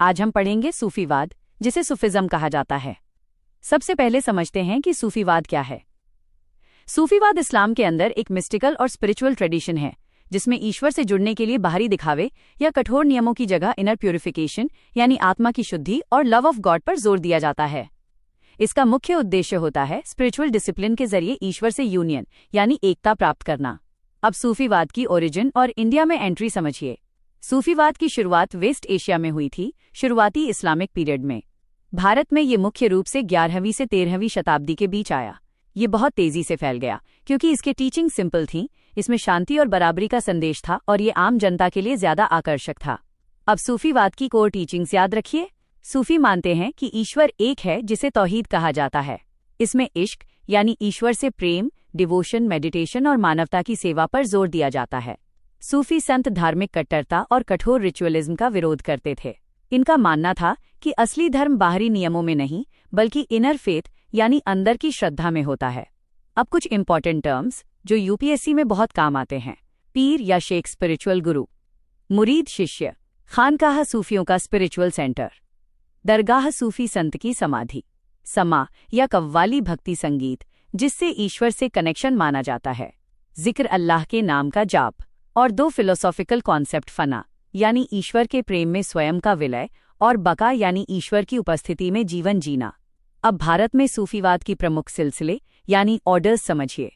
आज हम पढ़ेंगे सूफीवाद, जिसे सूफिज्म कहा जाता है। सबसे पहले समझते हैं कि सूफीवाद क्या है। सूफीवाद इस्लाम के अंदर एक मिस्टिकल और स्पिरिचुअल ट्रेडिशन है, जिसमें ईश्वर से जुड़ने के लिए बाहरी दिखावे या कठोर नियमों की जगह इनर प्यूरिफिकेशन यानी आत्मा की शुद्धि और लव ऑफ गॉड पर जोर दिया जाता है। इसका मुख्य उद्देश्य होता है स्पिरिचुअल डिसिप्लिन के जरिए ईश्वर से यूनियन यानी एकता प्राप्त करना। अब सूफीवाद की ओरिजिन और इंडिया में एंट्री समझिए। सूफीवाद की शुरुआत वेस्ट एशिया में हुई थी, शुरुआती इस्लामिक पीरियड में। भारत में ये मुख्य रूप से 11वीं से 13वीं शताब्दी के बीच आया। ये बहुत तेजी से फैल गया क्योंकि इसके टीचिंग सिंपल थी, इसमें शांति और बराबरी का संदेश था और ये आम जनता के लिए ज्यादा आकर्षक था। अब सूफीवाद की कोर टीचिंग्स याद रखिए। सूफी मानते हैं कि ईश्वर एक है, जिसे तौहीद कहा जाता है। इसमें इश्क यानी ईश्वर से प्रेम, डिवोशन, मेडिटेशन और मानवता की सेवा पर जोर दिया जाता है। सूफी संत धार्मिक कट्टरता और कठोर रिचुअलिज्म का विरोध करते थे। इनका मानना था कि असली धर्म बाहरी नियमों में नहीं, बल्कि इनर फेथ यानी अंदर की श्रद्धा में होता है। अब कुछ इंपॉर्टेंट टर्म्स जो यूपीएससी में बहुत काम आते हैं। पीर या शेख स्पिरिचुअल गुरु, मुरीद शिष्य, खानकाह सूफियों का स्पिरिचुअल सेंटर, दरगाह सूफी संत की समाधि, समा या कव्वाली भक्ति संगीत जिससे ईश्वर से कनेक्शन माना जाता है, जिक्र अल्लाह के नाम का जाप, और दो फिलोसॉफिकल कॉन्सेप्ट, फना यानी ईश्वर के प्रेम में स्वयं का विलय और बका यानी ईश्वर की उपस्थिति में जीवन जीना। अब भारत में सूफीवाद की प्रमुख सिलसिले यानी ऑर्डर्स समझिए।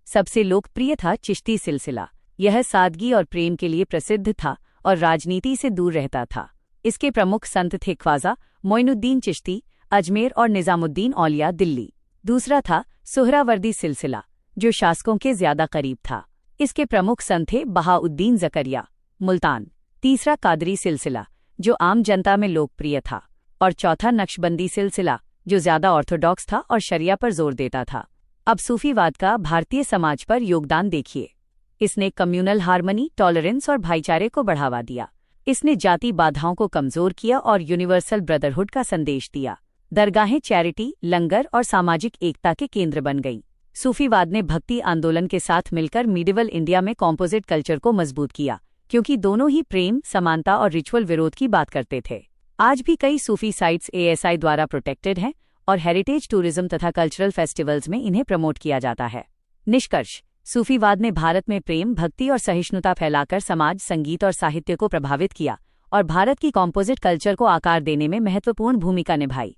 सबसे लोकप्रिय था चिश्ती सिलसिला। यह सादगी और प्रेम के लिए प्रसिद्ध था और राजनीति से दूर रहता था। इसके प्रमुख संत थे ख्वाजा मोइनुद्दीन चिश्ती, अजमेर, और निजामुद्दीन औलिया, दिल्ली। दूसरा था सुहरावर्दी सिलसिला, जो शासकों के ज्यादा करीब था। इसके प्रमुख संत थे बहाउद्दीन जकरिया, मुल्तान। तीसरा कादरी सिलसिला, जो आम जनता में लोकप्रिय था। और चौथा नक्शबंदी सिलसिला, जो ज्यादा ऑर्थोडॉक्स था और शरिया पर जोर देता था। अब सूफीवाद का भारतीय समाज पर योगदान देखिए। इसने कम्युनल हार्मनी, टॉलरेंस और भाईचारे को बढ़ावा दिया। इसने जाति बाधाओं को कमजोर किया और यूनिवर्सल ब्रदरहुड का संदेश दिया। दरगाहें चैरिटी, लंगर और सामाजिक एकता के केंद्र बन गईं। सूफीवाद ने भक्ति आंदोलन के साथ मिलकर मिडिवल इंडिया में कॉम्पोजिट कल्चर को मजबूत किया, क्योंकि दोनों ही प्रेम, समानता और रिचुअल विरोध की बात करते थे। आज भी कई सूफी साइट्स एएसआई द्वारा प्रोटेक्टेड हैं और हेरिटेज टूरिज्म तथा कल्चरल फेस्टिवल्स में इन्हें प्रमोट किया जाता है। निष्कर्ष, सूफीवाद ने भारत में प्रेम, भक्ति और सहिष्णुता फैलाकर समाज, संगीत और साहित्य को प्रभावित किया और भारत की कॉम्पोजिट कल्चर को आकार देने में महत्वपूर्ण भूमिका निभाई।